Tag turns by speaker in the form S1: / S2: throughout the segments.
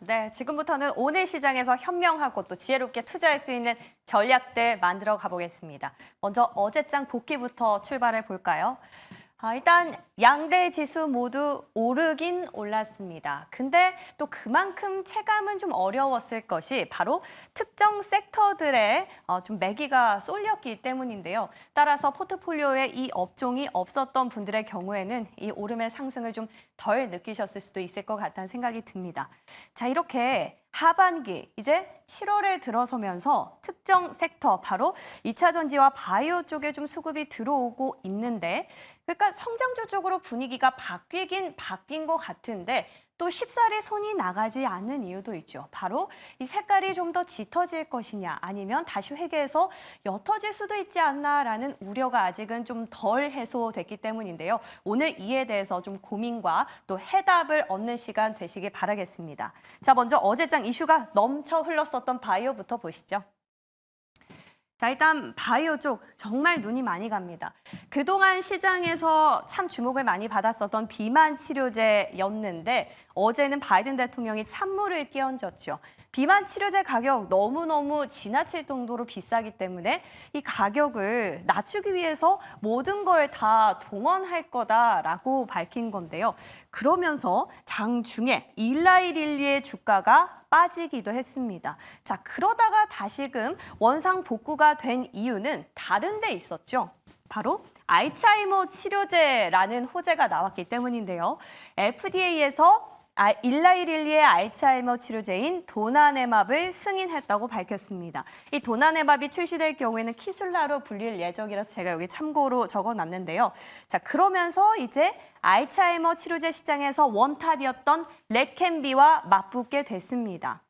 S1: 네, 지금부터는 오늘 시장에서 현명하고 또 지혜롭게 투자할 수 있는 전략들 만들어 가보겠습니다. 먼저 어제장 복귀부터 출발해 볼까요? 일단 양대 지수 모두 오르긴 올랐습니다. 근데 또 그만큼 체감은 좀 어려웠을 것이 바로 특정 섹터들의 좀 매기가 쏠렸기 때문인데요. 따라서 포트폴리오에 이 업종이 없었던 분들의 경우에는 이 오름의 상승을 좀 덜 느끼셨을 수도 있을 것 같다는 생각이 듭니다. 자, 이렇게 하반기 이제 7월에 들어서면서 특정 섹터 바로 2차 전지와 바이오 쪽에 좀 수급이 들어오고 있는데 그러니까 성장주 쪽으로 분위기가 바뀌긴 바뀐 것 같은데 또 쉽사리 손이 나가지 않는 이유도 있죠. 바로 이 색깔이 좀 더 짙어질 것이냐 아니면 다시 회계해서 옅어질 수도 있지 않나라는 우려가 아직은 좀 덜 해소됐기 때문인데요. 오늘 이에 대해서 좀 고민과 또 해답을 얻는 시간 되시길 바라겠습니다. 자, 먼저 어제장 이슈가 넘쳐 흘렀었던 바이오부터 보시죠. 자, 일단 바이오 쪽 정말 눈이 많이 갑니다. 그동안 시장에서 참 주목을 많이 받았었던 비만 치료제였는데 어제는 바이든 대통령이 찬물을 끼얹었죠. 비만 치료제 가격 너무너무 지나칠 정도로 비싸기 때문에 이 가격을 낮추기 위해서 모든 걸 다 동원할 거다라고 밝힌 건데요. 그러면서 장중에 일라이릴리의 주가가 빠지기도 했습니다. 자, 그러다가 다시금 원상 복구가 된 이유는 다른 데 있었죠. 바로 알츠하이머 치료제라는 호재가 나왔기 때문인데요. FDA에서 일라이릴리의 알츠하이머 치료제인 도나네맙을 승인했다고 밝혔습니다. 이 도나네맙이 출시될 경우에는 키술라로 불릴 예정이라서 제가 여기 참고로 적어놨는데요. 자, 그러면서 이제 알츠하이머 치료제 시장에서 원탑이었던 레켐비와 맞붙게 됐습니다.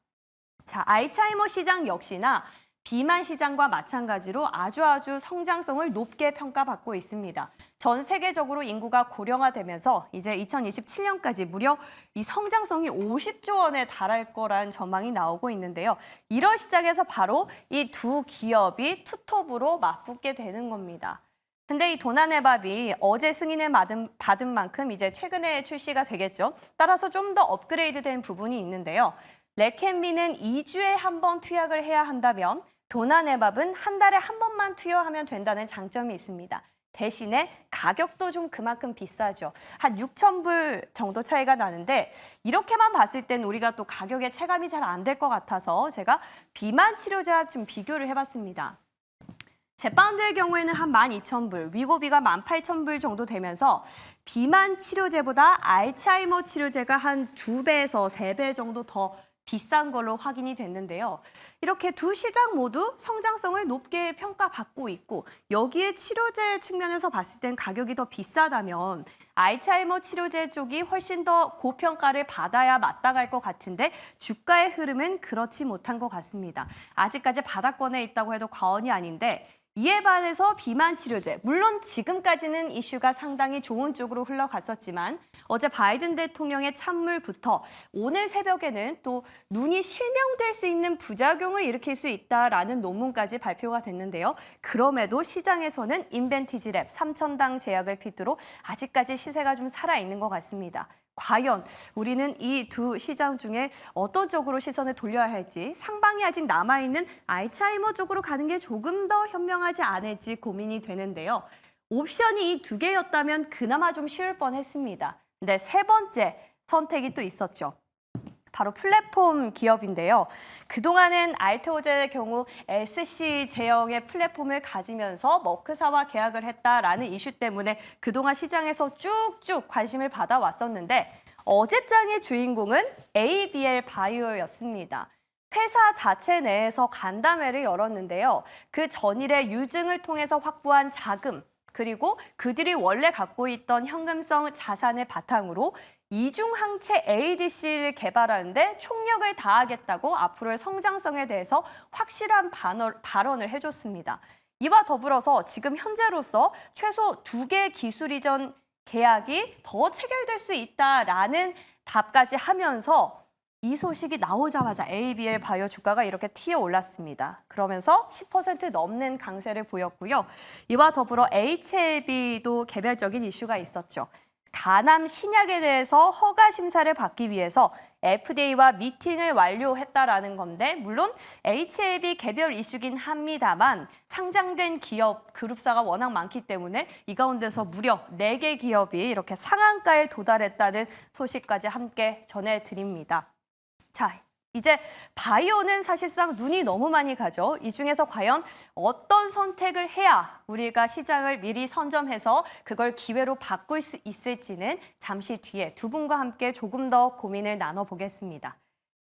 S1: 자, 알츠하이머 시장 역시나 비만 시장과 마찬가지로 아주 성장성을 높게 평가받고 있습니다. 전 세계적으로 인구가 고령화되면서 이제 2027년까지 무려 이 성장성이 50조 원에 달할 거란 전망이 나오고 있는데요. 이런 시장에서 바로 이 두 기업이 투톱으로 맞붙게 되는 겁니다. 근데 이 도나네밥이 어제 승인을 받은 만큼 이제 최근에 출시가 되겠죠. 따라서 좀 더 업그레이드된 부분이 있는데요. 레켐비는 2주에 한 번 투약을 해야 한다면 도나네밥은 한 달에 한 번만 투여하면 된다는 장점이 있습니다. 대신에 가격도 좀 그만큼 비싸죠. 한 6,000불 정도 차이가 나는데 이렇게만 봤을 땐 우리가 또 가격에 체감이 잘 안 될 것 같아서 제가 비만 치료제와 좀 비교를 해봤습니다. 제파운드의 경우에는 한 12,000불, 위고비가 18,000불 정도 되면서 비만 치료제보다 알츠하이머 치료제가 한 2배에서 3배 정도 더 비싼 걸로 확인이 됐는데요. 이렇게 두 시장 모두 성장성을 높게 평가받고 있고 여기에 치료제 측면에서 봤을 땐 가격이 더 비싸다면 알츠하이머 치료제 쪽이 훨씬 더 고평가를 받아야 마땅할 것 같은데 주가의 흐름은 그렇지 못한 것 같습니다. 아직까지 바닥권에 있다고 해도 과언이 아닌데 이에 반해서 비만 치료제, 물론 지금까지는 이슈가 상당히 좋은 쪽으로 흘러갔었지만 어제 바이든 대통령의 찬물부터 오늘 새벽에는 또 눈이 실명될 수 있는 부작용을 일으킬 수 있다라는 논문까지 발표가 됐는데요. 그럼에도 시장에서는 인벤티지랩 3,000당 제약을 필두로 아직까지 시세가 좀 살아있는 것 같습니다. 과연 우리는 이 두 시장 중에 어떤 쪽으로 시선을 돌려야 할지 상방이 아직 남아있는 알츠하이머 쪽으로 가는 게 조금 더 현명하지 않을지 고민이 되는데요. 옵션이 이 두 개였다면 그나마 좀 쉬울 뻔했습니다. 근데 세 번째 선택이 또 있었죠. 바로 플랫폼 기업인데요. 그동안은 알테오제의 경우 SC 제형의 플랫폼을 가지면서 머크사와 계약을 했다라는 이슈 때문에 그동안 시장에서 쭉쭉 관심을 받아왔었는데 어제장의 주인공은 ABL 바이오였습니다. 회사 자체 내에서 간담회를 열었는데요. 그 전일의 유증을 통해서 확보한 자금, 그리고 그들이 원래 갖고 있던 현금성 자산을 바탕으로 이중항체 ADC를 개발하는데 총력을 다하겠다고 앞으로의 성장성에 대해서 확실한 발언을 해줬습니다. 이와 더불어서 지금 현재로서 최소 2개 기술 이전 계약이 더 체결될 수 있다라는 답까지 하면서 이 소식이 나오자마자 ABL 바이오 주가가 이렇게 튀어 올랐습니다. 그러면서 10% 넘는 강세를 보였고요. 이와 더불어 HLB도 개별적인 이슈가 있었죠. 간암 신약에 대해서 허가 심사를 받기 위해서 FDA와 미팅을 완료했다라는 건데 물론 HLB 개별 이슈긴 합니다만 상장된 기업 그룹사가 워낙 많기 때문에 이 가운데서 무려 4개 기업이 이렇게 상한가에 도달했다는 소식까지 함께 전해드립니다. 자, 이제 바이오는 사실상 눈이 너무 많이 가죠. 이 중에서 과연 어떤 선택을 해야 우리가 시장을 미리 선점해서 그걸 기회로 바꿀 수 있을지는 잠시 뒤에 두 분과 함께 조금 더 고민을 나눠보겠습니다.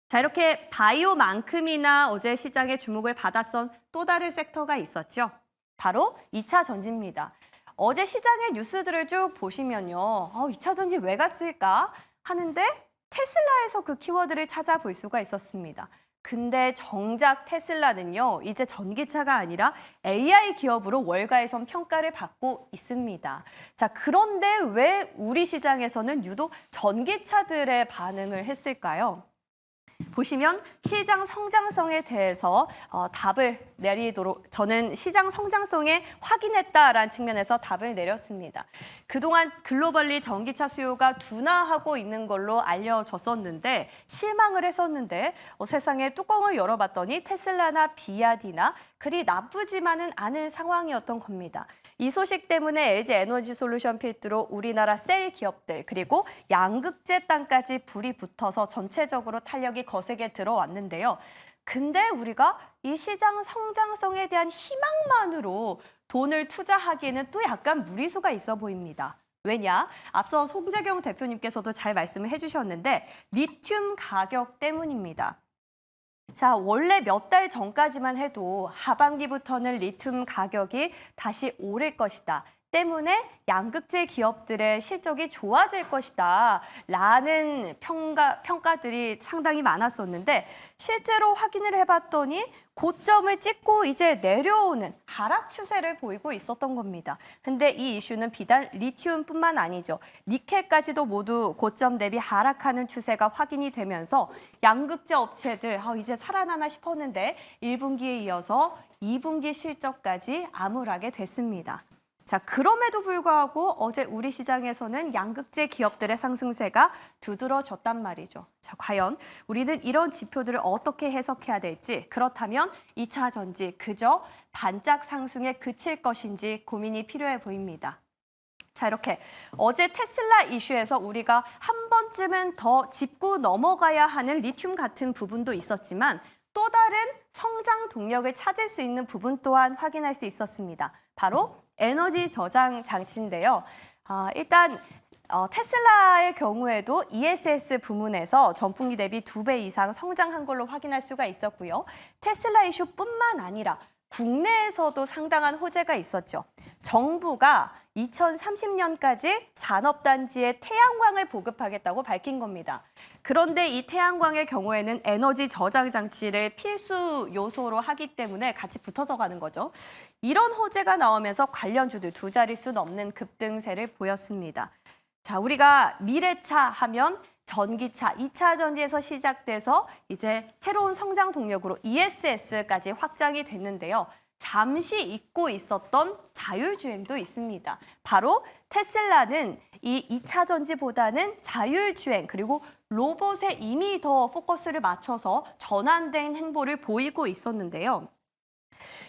S1: 자, 이렇게 바이오만큼이나 어제 시장의 주목을 받았던 또 다른 섹터가 있었죠. 바로 2차 전지입니다. 어제 시장의 뉴스들을 쭉 보시면요. 2차 전지 왜 갔을까 하는데 테슬라에서 그 키워드를 찾아볼 수가 있었습니다. 근데 정작 테슬라는요, 이제 전기차가 아니라 AI 기업으로 월가에선 평가를 받고 있습니다. 자, 그런데 왜 우리 시장에서는 유독 전기차들의 반응을 했을까요? 보시면 시장 성장성에 대해서 답을 내리도록 저는 시장 성장성에 확인했다라는 측면에서 답을 내렸습니다. 그동안 글로벌리 전기차 수요가 둔화하고 있는 걸로 알려졌었는데 실망을 했었는데 세상에 뚜껑을 열어봤더니 테슬라나 비야디나 그리 나쁘지만은 않은 상황이었던 겁니다. 이 소식 때문에 LG 에너지 솔루션 필두로 우리나라 셀 기업들 그리고 양극재 땅까지 불이 붙어서 전체적으로 탄력이 거세게 들어왔는데요. 근데 우리가 이 시장 성장성에 대한 희망만으로 돈을 투자하기에는 또 약간 무리수가 있어 보입니다. 왜냐? 앞서 송재경 대표님께서도 잘 말씀을 해주셨는데 리튬 가격 때문입니다. 자, 원래 몇 달 전까지만 해도 하반기부터는 리튬 가격이 다시 오를 것이다. 때문에 양극재 기업들의 실적이 좋아질 것이다. 라는 평가들이 상당히 많았었는데 실제로 확인을 해봤더니 고점을 찍고 이제 내려오는 하락 추세를 보이고 있었던 겁니다. 근데 이 이슈는 비단 리튬뿐만 아니죠. 니켈까지도 모두 고점 대비 하락하는 추세가 확인이 되면서 양극재 업체들 이제 살아나나 싶었는데 1분기에 이어서 2분기 실적까지 암울하게 됐습니다. 자, 그럼에도 불구하고 어제 우리 시장에서는 양극재 기업들의 상승세가 두드러졌단 말이죠. 자, 과연 우리는 이런 지표들을 어떻게 해석해야 될지, 그렇다면 2차 전지 그저 반짝 상승에 그칠 것인지 고민이 필요해 보입니다. 자, 이렇게 어제 테슬라 이슈에서 우리가 한 번쯤은 더 짚고 넘어가야 하는 리튬 같은 부분도 있었지만 또 다른 성장 동력을 찾을 수 있는 부분 또한 확인할 수 있었습니다. 바로 에너지 저장 장치인데요. 일단 테슬라의 경우에도 ESS 부문에서 전분기 대비 2배 이상 성장한 걸로 확인할 수가 있었고요. 테슬라 이슈뿐만 아니라 국내에서도 상당한 호재가 있었죠. 정부가 2030년까지 산업단지에 태양광을 보급하겠다고 밝힌 겁니다. 그런데 이 태양광의 경우에는 에너지 저장 장치를 필수 요소로 하기 때문에 같이 붙어서 가는 거죠. 이런 호재가 나오면서 관련주들 두 자릿수 넘는 급등세를 보였습니다. 자, 우리가 미래차 하면 전기차, 2차 전지에서 시작돼서 이제 새로운 성장 동력으로 ESS까지 확장이 됐는데요. 잠시 잊고 있었던 자율주행도 있습니다. 바로 테슬라는 이 2차 전지보다는 자율주행 그리고 로봇에 이미 더 포커스를 맞춰서 전환된 행보를 보이고 있었는데요.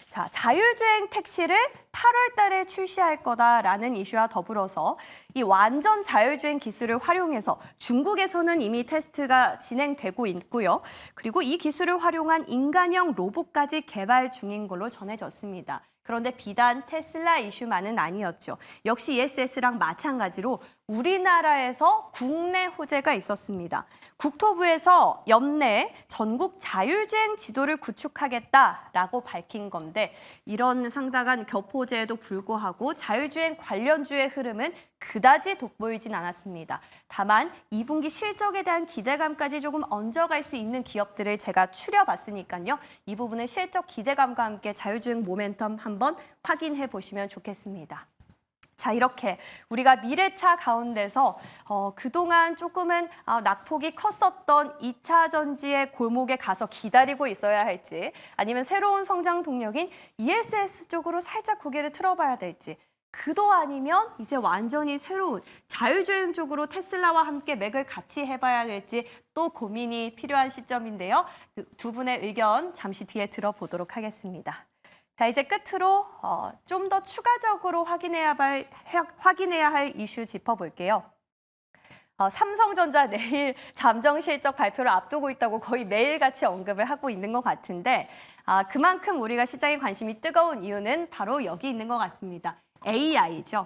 S1: 자, 자율주행 택시를 8월 달에 출시할 거다라는 이슈와 더불어서 이 완전 자율주행 기술을 활용해서 중국에서는 이미 테스트가 진행되고 있고요. 그리고 이 기술을 활용한 인간형 로봇까지 개발 중인 걸로 전해졌습니다. 그런데 비단 테슬라 이슈만은 아니었죠. 역시 ESS랑 마찬가지로 우리나라에서 국내 호재가 있었습니다. 국토부에서 연내 전국 자율주행 지도를 구축하겠다라고 밝힌 건데 이런 상당한 겹호재에도 불구하고 자율주행 관련주의 흐름은 그다지 돋보이진 않았습니다. 다만 2분기 실적에 대한 기대감까지 조금 얹어갈 수 있는 기업들을 제가 추려봤으니까요. 이 부분은 실적 기대감과 함께 자율주행 모멘텀 한번 확인해 보시면 좋겠습니다. 자, 이렇게 우리가 미래차 가운데서 그동안 조금은 낙폭이 컸었던 2차 전지의 골목에 가서 기다리고 있어야 할지 아니면 새로운 성장 동력인 ESS 쪽으로 살짝 고개를 틀어봐야 될지 그도 아니면 이제 완전히 새로운 자율주행 쪽으로 테슬라와 함께 맥을 같이 해봐야 될지 또 고민이 필요한 시점인데요. 두 분의 의견 잠시 뒤에 들어보도록 하겠습니다. 자, 이제 끝으로 좀 더 추가적으로 확인해야 할 이슈 짚어볼게요. 삼성전자 내일 잠정 실적 발표를 앞두고 있다고 거의 매일같이 언급을 하고 있는 것 같은데 그만큼 우리가 시장에 관심이 뜨거운 이유는 바로 여기 있는 것 같습니다. AI죠.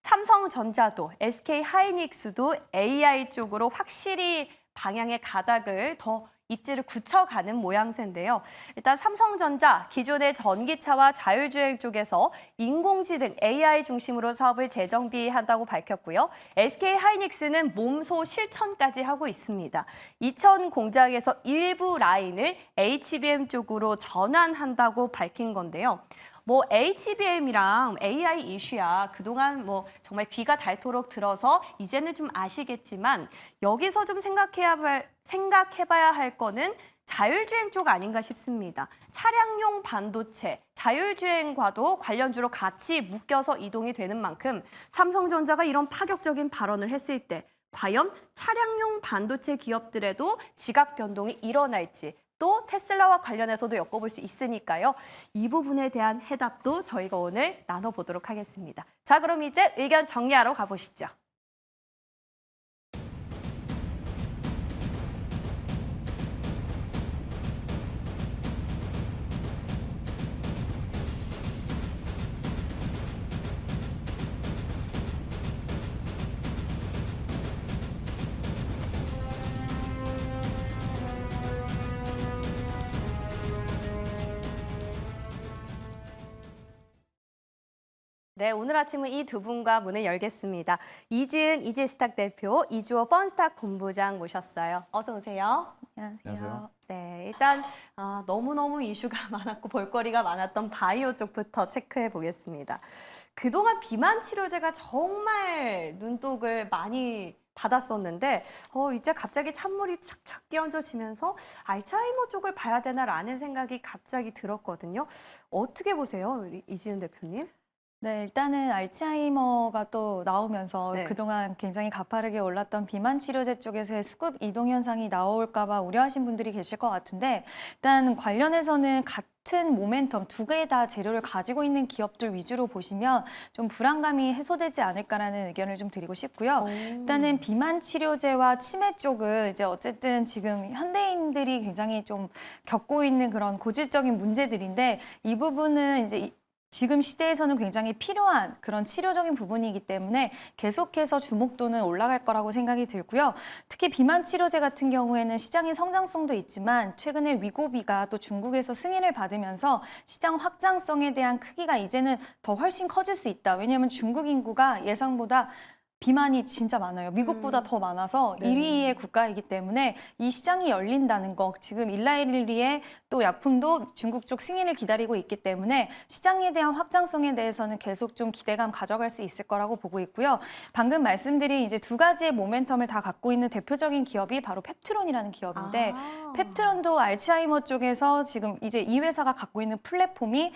S1: 삼성전자도 SK하이닉스도 AI 쪽으로 확실히 방향의 가닥을 더 입지를 굳혀가는 모양새인데요. 일단 삼성전자 기존의 전기차와 자율주행 쪽에서 인공지능 AI 중심으로 사업을 재정비한다고 밝혔고요. SK하이닉스는 몸소 실천까지 하고 있습니다. 이천 공장에서 일부 라인을 HBM 쪽으로 전환한다고 밝힌 건데요. HBM이랑 AI 이슈야 그동안 정말 귀가 닳도록 들어서 이제는 좀 아시겠지만 여기서 좀 생각해봐야 할 거는 자율주행 쪽 아닌가 싶습니다. 차량용 반도체, 자율주행과도 관련주로 같이 묶여서 이동이 되는 만큼 삼성전자가 이런 파격적인 발언을 했을 때 과연 차량용 반도체 기업들에도 지각 변동이 일어날지 또 테슬라와 관련해서도 엮어볼 수 있으니까요. 이 부분에 대한 해답도 저희가 오늘 나눠보도록 하겠습니다. 자, 그럼 이제 의견 정리하러 가보시죠. 네, 오늘 아침은 이 두 분과 문을 열겠습니다. 이지은 이지스탁 대표, 이주호 펀스탁 본부장 모셨어요. 어서 오세요.
S2: 안녕하세요.
S1: 네, 일단 너무너무 이슈가 많았고 볼거리가 많았던 바이오 쪽부터 체크해 보겠습니다. 그동안 비만 치료제가 정말 눈독을 많이 받았었는데 이제 갑자기 찬물이 착착 끼얹어지면서 알츠하이머 쪽을 봐야 되나라는 생각이 갑자기 들었거든요. 어떻게 보세요, 이지은 대표님?
S2: 네, 일단은 알츠하이머가 또 나오면서
S1: 네.
S2: 그동안 굉장히 가파르게 올랐던 비만 치료제 쪽에서의 수급 이동 현상이 나올까 봐 우려하신 분들이 계실 것 같은데 일단 관련해서는 같은 모멘텀 두 개 다 재료를 가지고 있는 기업들 위주로 보시면 좀 불안감이 해소되지 않을까라는 의견을 좀 드리고 싶고요. 일단은 비만 치료제와 치매 쪽은 이제 어쨌든 지금 현대인들이 굉장히 좀 겪고 있는 그런 고질적인 문제들인데 이 부분은 이제 지금 시대에서는 굉장히 필요한 그런 치료적인 부분이기 때문에 계속해서 주목도는 올라갈 거라고 생각이 들고요. 특히 비만 치료제 같은 경우에는 시장의 성장성도 있지만 최근에 위고비가 또 중국에서 승인을 받으면서 시장 확장성에 대한 크기가 이제는 더 훨씬 커질 수 있다. 왜냐하면 중국 인구가 예상보다 비만이 진짜 많아요. 미국보다 더 많아서
S1: 네.
S2: 1위의 국가이기 때문에 이 시장이 열린다는 거, 지금 일라일리의 또 약품도 중국 쪽 승인을 기다리고 있기 때문에 시장에 대한 확장성에 대해서는 계속 좀 기대감 가져갈 수 있을 거라고 보고 있고요. 방금 말씀드린 이제 두 가지의 모멘텀을 다 갖고 있는 대표적인 기업이 바로 펩트론이라는 기업인데 펩트론도 알츠하이머 쪽에서 지금 이제 이 회사가 갖고 있는 플랫폼이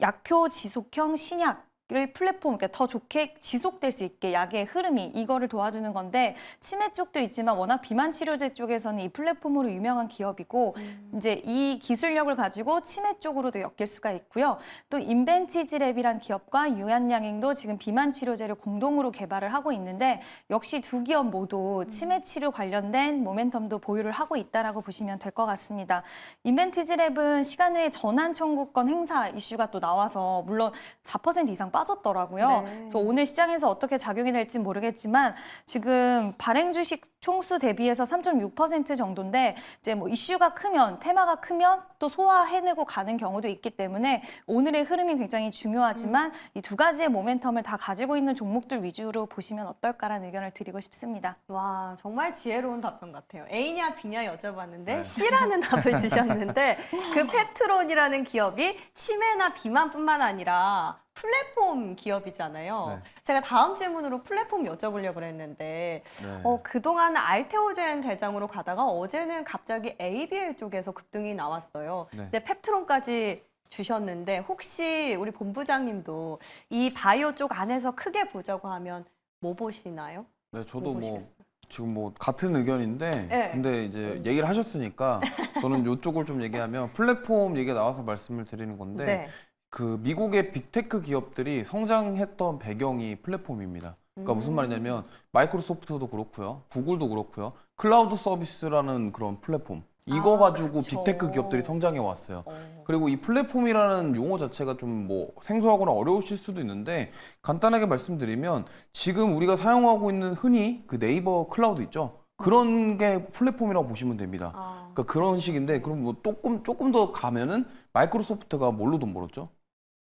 S2: 약효 지속형 신약 을 플랫폼, 그러니까 더 좋게 지속될 수 있게 약의 흐름이 이거를 도와주는 건데 치매 쪽도 있지만 워낙 비만 치료제 쪽에서는 이 플랫폼으로 유명한 기업이고 이제 이 기술력을 가지고 치매 쪽으로도 엮일 수가 있고요. 또 인벤티지랩이란 기업과 유한양행도 지금 비만 치료제를 공동으로 개발을 하고 있는데 역시 두 기업 모두 치매 치료 관련된 모멘텀도 보유를 하고 있다라고 보시면 될 것 같습니다. 인벤티지랩은 시간 외에 전환 청구권 행사 이슈가 또 나와서 물론 4% 이상 빠졌더라고요.
S1: 네.
S2: 그래서 오늘 시장에서 어떻게 작용이 될지 모르겠지만 지금 발행 주식 총수 대비해서 3.6% 정도인데 이제 이슈가 크면 테마가 크면 또 소화해내고 가는 경우도 있기 때문에 오늘의 흐름이 굉장히 중요하지만 이 두 가지의 모멘텀을 다 가지고 있는 종목들 위주로 보시면 어떨까라는 의견을 드리고 싶습니다.
S1: 와, 정말 지혜로운 답변 같아요. A냐 B냐 여쭤봤는데 C라는 답을 주셨는데 그 펩트론이라는 기업이 치매나 비만뿐만 아니라 플랫폼 기업이잖아요.
S3: 네.
S1: 제가 다음 질문으로 플랫폼 여쭤보려고 그랬는데
S3: 네.
S1: 그동안 알테오젠 대장으로 가다가 어제는 갑자기 ABL 쪽에서 급등이 나왔어요.
S3: 네.
S1: 근데 펩트론까지 주셨는데 혹시 우리 본부장님도 이 바이오 쪽 안에서 크게 보자고 하면 뭐 보시나요?
S3: 네, 저도
S1: 뭐
S3: 뭐
S1: 보시겠어요?
S3: 지금 뭐 같은 의견인데,
S1: 네.
S3: 근데 이제 얘기를 하셨으니까 저는 이쪽을 좀 얘기하면 플랫폼 얘기가 나와서 말씀을 드리는 건데,
S1: 네.
S3: 그 미국의 빅테크 기업들이 성장했던 배경이 플랫폼입니다. 그러니까 무슨 말이냐면 마이크로소프트도 그렇고요, 구글도 그렇고요, 클라우드 서비스라는 그런 플랫폼 이거
S1: 아,
S3: 가지고
S1: 그쵸.
S3: 빅테크 기업들이 성장해 왔어요.
S1: 어.
S3: 그리고 이 플랫폼이라는 용어 자체가 좀 뭐 생소하거나 어려우실 수도 있는데 간단하게 말씀드리면 지금 우리가 사용하고 있는 흔히 그 네이버 클라우드 있죠? 그런 게 플랫폼이라고 보시면 됩니다.
S1: 아.
S3: 그러니까 그런 식인데 그럼 뭐 조금 더 가면은 마이크로소프트가 뭘로 돈 벌었죠?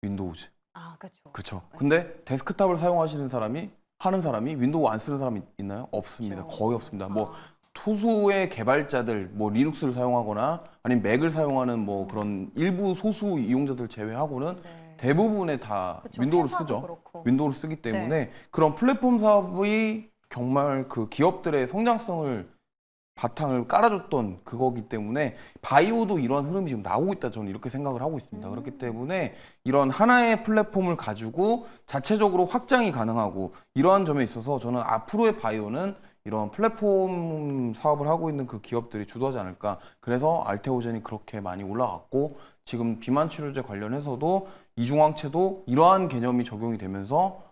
S3: 윈도우즈.
S1: 아, 그렇죠.
S3: 그렇죠. 근데 데스크탑을 사용하시는 사람이 하는 사람이 윈도우 안 쓰는 사람이 있나요? 없습니다.
S1: 그렇죠.
S3: 거의 없습니다. 뭐
S1: 아.
S3: 소수의 개발자들, 뭐 리눅스를 사용하거나 아니면 맥을 사용하는 뭐 그런 일부 소수 이용자들 제외하고는
S1: 네.
S3: 대부분의 다
S1: 그쵸,
S3: 윈도우를
S1: 회사도
S3: 쓰죠.
S1: 그렇고.
S3: 윈도우를 쓰기 때문에
S1: 네.
S3: 그런 플랫폼 사업이 정말 그 기업들의 성장성을 바탕을 깔아줬던 그거기 때문에 바이오도 이러한 흐름이 지금 나오고 있다 저는 이렇게 생각을 하고 있습니다. 그렇기 때문에 이런 하나의 플랫폼을 가지고 자체적으로 확장이 가능하고 이러한 점에 있어서 저는 앞으로의 바이오는 이런 플랫폼 사업을 하고 있는 그 기업들이 주도하지 않을까. 그래서 알테오젠이 그렇게 많이 올라갔고 지금 비만 치료제 관련해서도 이중항체도 이러한 개념이 적용이 되면서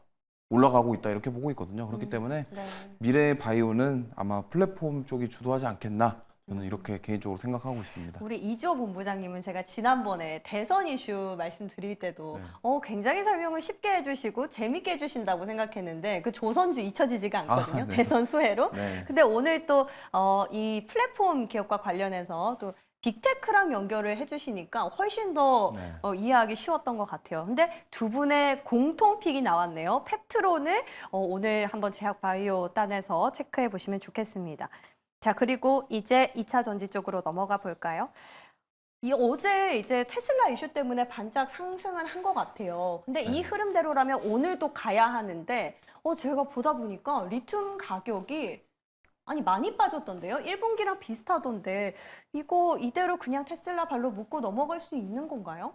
S3: 올라가고 있다 이렇게 보고 있거든요. 그렇기 때문에
S1: 네.
S3: 미래의 바이오는 아마 플랫폼 쪽이 주도하지 않겠나 저는 이렇게 개인적으로 생각하고 있습니다.
S1: 우리 이주호 본부장님은 제가 지난번에 대선 이슈 말씀드릴 때도
S3: 네.
S1: 굉장히 설명을 쉽게 해주시고 재밌게 해주신다고 생각했는데 그 조선주 잊혀지지가 않거든요.
S3: 아, 네.
S1: 대선 수혜로.
S3: 네.
S1: 근데 오늘 또 이 플랫폼 기업과 관련해서 또 빅테크랑 연결을 해주시니까 훨씬 더
S3: 네.
S1: 이해하기 쉬웠던 것 같아요. 근데 두 분의 공통픽이 나왔네요. 펩트론을 오늘 한번 제약바이오 단에서 체크해 보시면 좋겠습니다. 자, 그리고 이제 2차 전지 쪽으로 넘어가 볼까요? 어제 이제 테슬라 이슈 때문에 반짝 상승은 한 것 같아요. 근데 이
S3: 네.
S1: 흐름대로라면 오늘도 가야 하는데 제가 보다 보니까 리튬 가격이 아니 많이 빠졌던데요. 1분기랑 비슷하던데 이거 이대로 그냥 테슬라 발로 묶고 넘어갈 수 있는 건가요?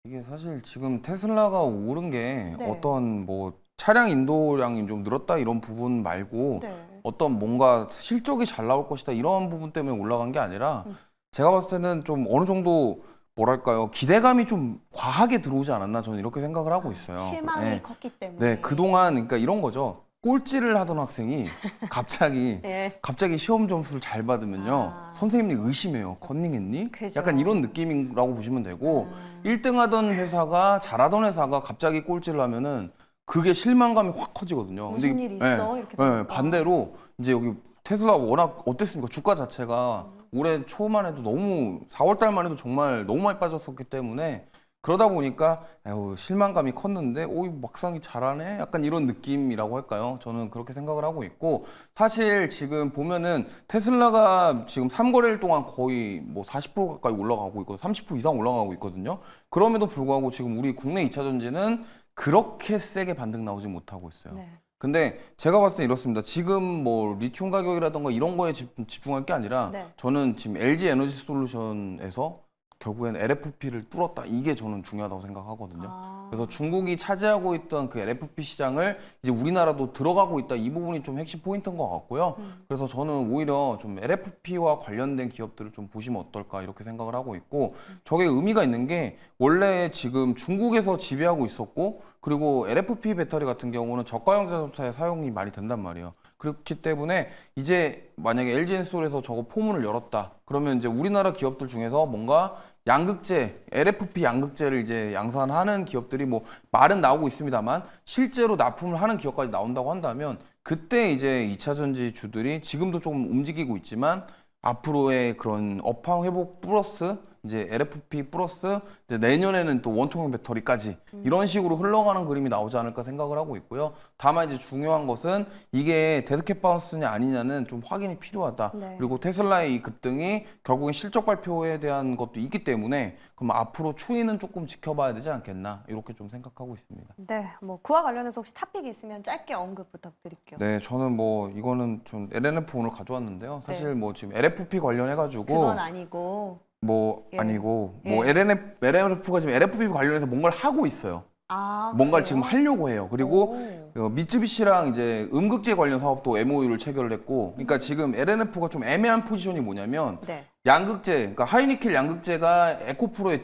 S3: 이게 사실 지금 테슬라가 오른 게
S1: 네.
S3: 어떤 뭐 차량 인도량이 좀 늘었다 이런 부분 말고
S1: 네.
S3: 어떤 뭔가 실적이 잘 나올 것이다 이런 부분 때문에 올라간 게 아니라 제가 봤을 때는 좀 어느 정도 뭐랄까요 기대감이 좀 과하게 들어오지 않았나 저는 이렇게 생각을 하고 있어요.
S1: 실망이
S3: 네.
S1: 컸기 때문에.
S3: 네, 그동안 그러니까 이런 거죠. 꼴찌를 하던 학생이 갑자기
S1: 네.
S3: 시험 점수를 잘 받으면요.
S1: 아.
S3: 선생님이 의심해요. 컨닝했니?
S1: 그죠.
S3: 약간 이런 느낌이라고 보시면 되고 1등 하던 회사가 잘하던 회사가 갑자기 꼴찌를 하면은 그게 실망감이 확 커지거든요.
S1: 무슨
S3: 근데
S1: 일 있어? 이렇게
S3: 네,
S1: 되니까.
S3: 반대로 이제 여기 테슬라 워낙 어땠습니까? 주가 자체가 올해 초만 해도 너무 4월 달만 해도 정말 너무 많이 빠졌었기 때문에 그러다 보니까 에휴, 실망감이 컸는데 막상이 잘하네 약간 이런 느낌이라고 할까요? 저는 그렇게 생각을 하고 있고 사실 지금 보면은 테슬라가 지금 3거래일 동안 거의 뭐 40% 가까이 올라가고 있고 30% 이상 올라가고 있거든요. 그럼에도 불구하고 지금 우리 국내 2차 전지는 그렇게 세게 반등 나오지 못하고 있어요.
S1: 네.
S3: 근데 제가 봤을 때 이렇습니다. 지금 뭐 리튬 가격이라던가 이런 거에 집중할 게 아니라
S1: 네.
S3: 저는 지금 LG 에너지 솔루션에서 결국엔 LFP를 뚫었다. 이게 저는 중요하다고 생각하거든요.
S1: 아.
S3: 그래서 중국이 차지하고 있던 그 LFP 시장을 이제 우리나라도 들어가고 있다. 이 부분이 좀 핵심 포인트인 것 같고요. 그래서 저는 오히려 좀 LFP와 관련된 기업들을 좀 보시면 어떨까 이렇게 생각을 하고 있고 저게 의미가 있는 게 원래 지금 중국에서 지배하고 있었고 그리고 LFP 배터리 같은 경우는 저가형 자동차에 사용이 많이 된단 말이에요. 그렇기 때문에 이제 만약에 LG엔솔에서 저거 포문을 열었다. 그러면 이제 우리나라 기업들 중에서 뭔가 양극재, LFP 양극재를 이제 양산하는 기업들이 뭐 말은 나오고 있습니다만 실제로 납품을 하는 기업까지 나온다고 한다면 그때 이제 2차 전지 주들이 지금도 조금 움직이고 있지만 앞으로의 그런 업황 회복 플러스 이제 LFP 플러스 이제 내년에는 또 원통형 배터리까지 이런 식으로 흘러가는 그림이 나오지 않을까 생각을 하고 있고요. 다만 이제 중요한 것은 이게 데드캣 바운스냐 아니냐는 좀 확인이 필요하다.
S1: 네.
S3: 그리고 테슬라의 이 급등이 결국엔 실적 발표에 대한 것도 있기 때문에 그럼 앞으로 추이는 조금 지켜봐야 되지 않겠나 이렇게 좀 생각하고 있습니다.
S1: 네, 뭐 그와 관련해서 혹시 탑픽이 있으면 짧게 언급 부탁드릴게요.
S3: 네, 저는 뭐 이거는 좀 LNF 오늘 가져왔는데요. 사실
S1: 네.
S3: 뭐 지금 LFP 관련해가지고
S1: 그건 아니고
S3: 뭐
S1: 예.
S3: 아니고
S1: 예.
S3: 뭐 LNF가 지금 LFP 관련해서 뭔가를 하고 있어요.
S1: 아,
S3: 뭔가를
S1: 그래요?
S3: 지금 하려고 해요. 그리고
S1: 오.
S3: 미쯔비시랑 이제 음극재 관련 사업도 MOU를 체결을 했고, 그러니까 지금 LNF가 좀 애매한 포지션이 뭐냐면
S1: 네.
S3: 양극재, 그러니까 하이니켈 양극재가 에코프로에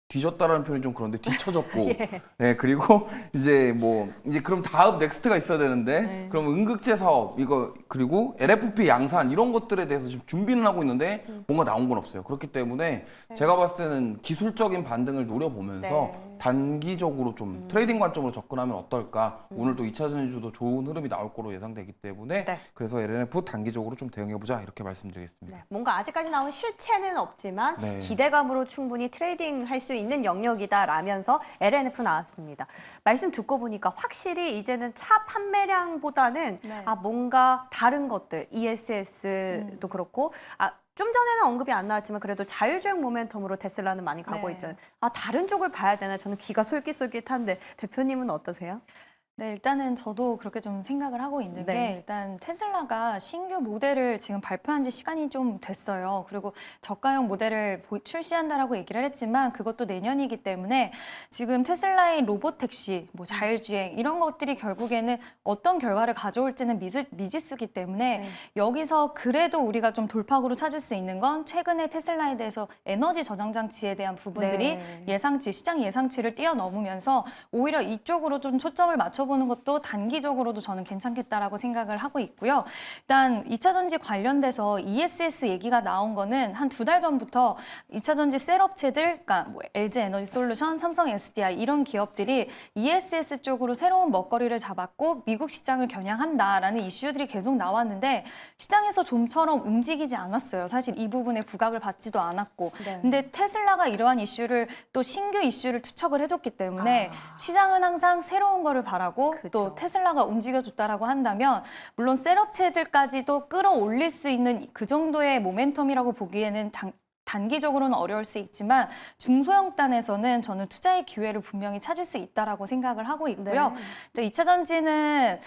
S3: 뒤졌다라는 표현이 좀 그런데 뒤쳐졌고,
S1: 예.
S3: 네, 그리고 이제 뭐 이제 그럼 다음 넥스트가 있어야 되는데,
S1: 네.
S3: 그럼 음극재 사업 이거 그리고 LFP 양산 이런 것들에 대해서 지금 준비는 하고 있는데 뭔가 나온 건 없어요. 그렇기 때문에 제가 봤을 때는 기술적인 반등을 노려보면서
S1: 네.
S3: 단기적으로 좀 트레이딩 관점으로 접근하면 어떨까? 오늘 또 2차 전지주도 좋은 흐름이 나올 거로 예상되기 때문에
S1: 네.
S3: 그래서 LNF 단기적으로 좀 대응해보자 이렇게 말씀드리겠습니다.
S1: 네, 뭔가 아직까지 나온 실체는 없지만
S3: 네.
S1: 기대감으로 충분히 트레이딩 할 수 있는 영역이다라면서 LNF 나왔습니다. 말씀 듣고 보니까 확실히 이제는 차 판매량보다는
S2: 네.
S1: 뭔가 다른 것들, ESS도 그렇고 좀 전에는 언급이 안 나왔지만 그래도 자율주행 모멘텀으로 테슬라는 많이 가고
S2: 네.
S1: 있잖아요. 다른 쪽을 봐야 되나? 저는 귀가 솔깃솔깃한데 대표님은 어떠세요?
S2: 네, 일단은 저도 그렇게 좀 생각을 하고 있는
S1: 네.
S2: 게 일단 테슬라가 신규 모델을 지금 발표한 지 시간이 좀 됐어요. 그리고 저가형 모델을 출시한다라고 얘기를 했지만 그것도 내년이기 때문에 지금 테슬라의 로보택시, 뭐 자율주행 이런 것들이 결국에는 어떤 결과를 가져올지는 미지수기 때문에
S1: 네.
S2: 여기서 그래도 우리가 좀 돌파구로 찾을 수 있는 건 최근에 테슬라에 대해서 에너지 저장 장치에 대한 부분들이
S1: 네.
S2: 시장 예상치를 뛰어넘으면서 오히려 이쪽으로 좀 초점을 맞춰보는 것도 단기적으로도 저는 괜찮겠다라고 생각을 하고 있고요. 일단 2차 전지 관련돼서 ESS 얘기가 나온 거는 한 2달 전부터 2차 전지 셀업체들, 그러니까 뭐 LG 에너지 솔루션, 삼성 SDI 이런 기업들이 ESS 쪽으로 새로운 먹거리를 잡았고 미국 시장을 겨냥한다라는 이슈들이 계속 나왔는데 시장에서 좀처럼 움직이지 않았어요. 사실 이 부분에 부각을 받지도 않았고.
S1: 네.
S2: 근데 테슬라가 이러한 이슈를 또 신규 이슈를 투척을 해줬기 때문에 시장은 항상 새로운 거를 바라고
S1: 그죠.
S2: 또 테슬라가 움직여줬다라고 한다면 물론 셀업체들까지도 끌어올릴 수 있는 그 정도의 모멘텀이라고 보기에는 단기적으로는 어려울 수 있지만 중소형 단에서는 저는 투자의 기회를 분명히 찾을 수 있다라고 생각을 하고 있고요.
S1: 네.
S2: 2차 전지는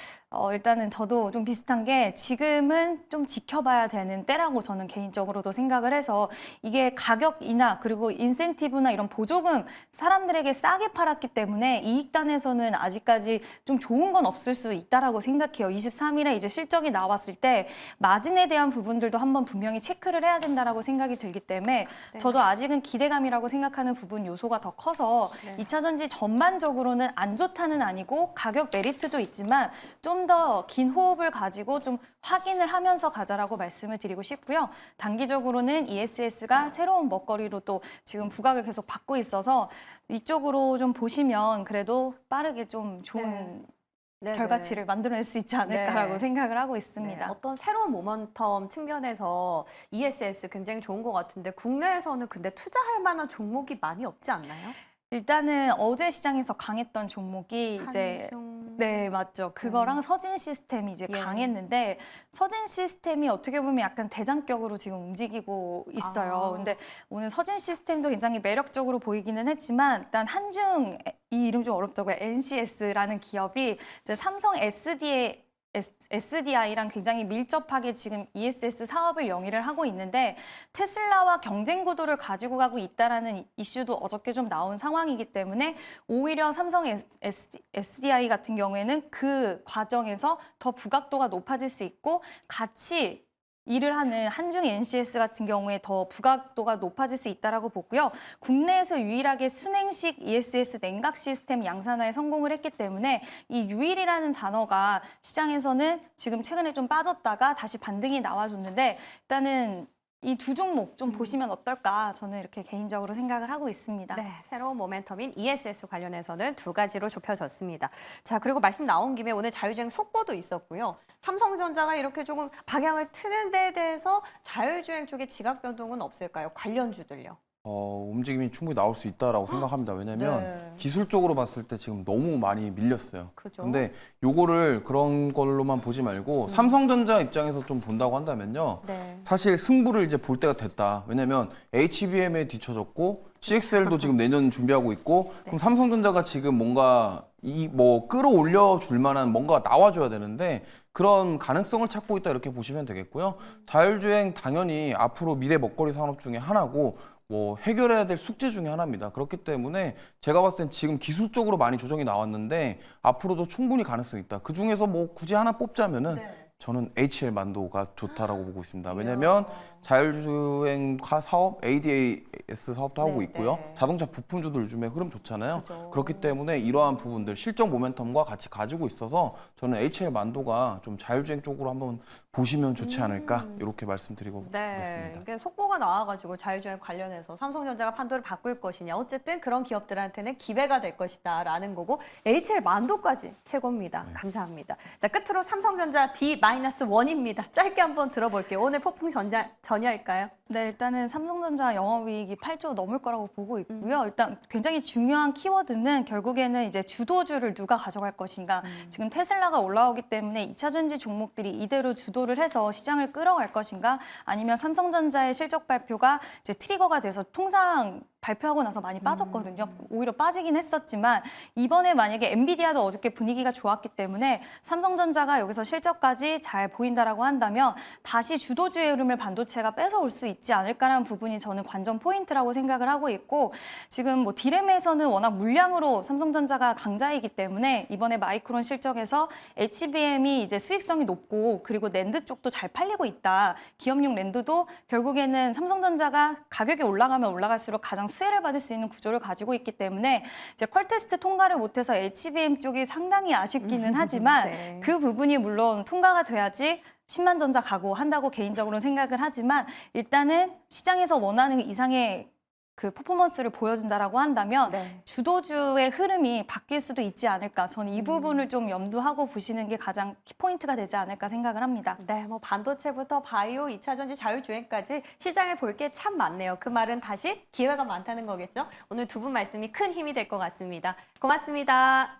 S2: 일단은 저도 좀 비슷한 게 지금은 좀 지켜봐야 되는 때라고 저는 개인적으로도 생각을 해서 이게 가격 인하 그리고 인센티브나 이런 보조금 사람들에게 싸게 팔았기 때문에 이익단에서는 아직까지 좀 좋은 건 없을 수 있다라고 생각해요. 23일에 이제 실적이 나왔을 때 마진에 대한 부분들도 한번 분명히 체크를 해야 된다라고 생각이 들기 때문에 저도 아직은 기대감이라고 생각하는 부분 요소가 더 커서 2차 전지 전반적으로는 안 좋다는 아니고 가격 메리트도 있지만 좀 더 긴 호흡을 가지고 좀 확인을 하면서 가자라고 말씀을 드리고 싶고요. 단기적으로는 ESS가 새로운 먹거리로 또 지금 부각을 계속 받고 있어서 이쪽으로 좀 보시면 그래도 빠르게 좀 좋은
S1: 네,
S2: 결과치를 만들어낼 수 있지 않을까라고
S1: 네.
S2: 생각을 하고
S1: 네,
S2: 있습니다.
S1: 어떤 새로운 모멘텀 측면에서 ESS 굉장히 좋은 것 같은데 국내에서는 근데 투자할 만한 종목이 많이 없지 않나요?
S2: 일단은 어제 시장에서 강했던 종목이 이제
S1: 한중.
S2: 네, 맞죠. 그거랑 서진 시스템이 이제
S1: 예.
S2: 강했는데 서진 시스템이 어떻게 보면 약간 대장격으로 지금 움직이고 있어요.
S1: 아.
S2: 근데 오늘 서진 시스템도 굉장히 매력적으로 보이기는 했지만 일단 한중 이 이름 좀 어렵다고요. NCS라는 기업이 이제 삼성 SDI랑 굉장히 밀접하게 지금 ESS 사업을 영위를 하고 있는데 테슬라와 경쟁 구도를 가지고 가고 있다라는 이슈도 어저께 좀 나온 상황이기 때문에 오히려 삼성 SDI 같은 경우에는 그 과정에서 더 부각도가 높아질 수 있고 같이 일을 하는 한중 NCS 같은 경우에 더 부각도가 높아질 수 있다라고 보고요. 국내에서 유일하게 순행식 ESS 냉각 시스템 양산화에 성공을 했기 때문에 이 유일이라는 단어가 시장에서는 지금 최근에 좀 빠졌다가 다시 반등이 나와줬는데 일단은 이 두 종목 좀 보시면 어떨까 저는 이렇게 개인적으로 생각을 하고 있습니다.
S1: 네, 새로운 모멘텀인 ESS 관련해서는 두 가지로 좁혀졌습니다. 자, 그리고 말씀 나온 김에 오늘 자율주행 속보도 있었고요. 삼성전자가 이렇게 조금 방향을 트는 데에 대해서 자율주행 쪽에 지각 변동은 없을까요? 관련주들요.
S3: 움직임이 충분히 나올 수 있다라고 생각합니다. 왜냐면
S1: 네.
S3: 기술적으로 봤을 때 지금 너무 많이 밀렸어요.
S1: 그죠?
S3: 근데 요거를 그런 걸로만 보지 말고 삼성전자 입장에서 좀 본다고 한다면요.
S1: 네.
S3: 사실 승부를 이제 볼 때가 됐다. 왜냐면 HBM에 뒤쳐졌고 CXL도 지금 내년 준비하고 있고 그럼 삼성전자가 지금 뭔가 뭐 끌어올려 줄 만한 뭔가가 나와줘야 되는데 그런 가능성을 찾고 있다 이렇게 보시면 되겠고요. 자율주행 당연히 앞으로 미래 먹거리 산업 중에 하나고 뭐 해결해야 될 숙제 중에 하나입니다. 그렇기 때문에 제가 봤을 땐 지금 기술적으로 많이 조정이 나왔는데 앞으로도 충분히 가능성이 있다. 그 중에서 뭐 굳이 하나 뽑자면은 저는 HL 만도가 좋다라고 보고 있습니다. 왜냐하면 자율주행 사업, ADAS 사업도 하고
S1: 네,
S3: 있고요.
S1: 네.
S3: 자동차 부품주도 요즘에 흐름 좋잖아요.
S1: 그죠.
S3: 그렇기 때문에 이러한 부분들 실적 모멘텀과 같이 가지고 있어서 저는 HL 만도가 좀 자율주행 쪽으로 한번 보시면 좋지 않을까 이렇게 말씀드리고
S1: 네,
S3: 있습니다.
S1: 이게 속보가 나와가지고 자율주행 관련해서 삼성전자가 판도를 바꿀 것이냐. 어쨌든 그런 기업들한테는 기회가 될 것이다라는 거고 HL 만도까지 최고입니다. 감사합니다. 자, 끝으로 삼성전자 D-1입니다. 짧게 한번 들어볼게요. 오늘 폭풍 전야일까요?
S2: 네, 일단은 삼성전자 영업이익이 8조 넘을 거라고 보고 있고요. 일단 굉장히 중요한 키워드는 결국에는 이제 주도주를 누가 가져갈 것인가. 지금 테슬라가 올라오기 때문에 2차 전지 종목들이 이대로 주도를 해서 시장을 끌어갈 것인가, 아니면 삼성전자의 실적 발표가 이제 트리거가 돼서 통상 발표하고 나서 많이 빠졌거든요. 오히려 빠지긴 했었지만 이번에 만약에 엔비디아도 어저께 분위기가 좋았기 때문에 삼성전자가 여기서 실적까지 잘 보인다라고 한다면 다시 주도주의 흐름을 반도체가 뺏어올 수 있지 않을까라는 부분이 저는 관전 포인트라고 생각을 하고 있고, 지금 뭐 디램에서는 워낙 물량으로 삼성전자가 강자이기 때문에 이번에 마이크론 실적에서 HBM이 이제 수익성이 높고 그리고 낸드 쪽도 잘 팔리고 있다. 기업용 낸드도 결국에는 삼성전자가 가격이 올라가면 올라갈수록 가장 수혜를 받을 수 있는 구조를 가지고 있기 때문에 이제 퀄테스트 통과를 못해서 HBM 쪽이 상당히 아쉽기는 하지만
S1: 네.
S2: 그 부분이 물론 통과가 돼야지 10만 전자 각오한다고 개인적으로는 생각을 하지만 일단은 시장에서 원하는 이상의 그 퍼포먼스를 보여준다라고 한다면
S1: 네.
S2: 주도주의 흐름이 바뀔 수도 있지 않을까. 저는 이 부분을 좀 염두하고 보시는 게 가장 키포인트가 되지 않을까 생각을 합니다.
S1: 네, 뭐 반도체부터 바이오, 2차 전지, 자율주행까지 시장에 볼 게 참 많네요. 그 말은 다시 기회가 많다는 거겠죠? 오늘 두 분 말씀이 큰 힘이 될 것 같습니다. 고맙습니다.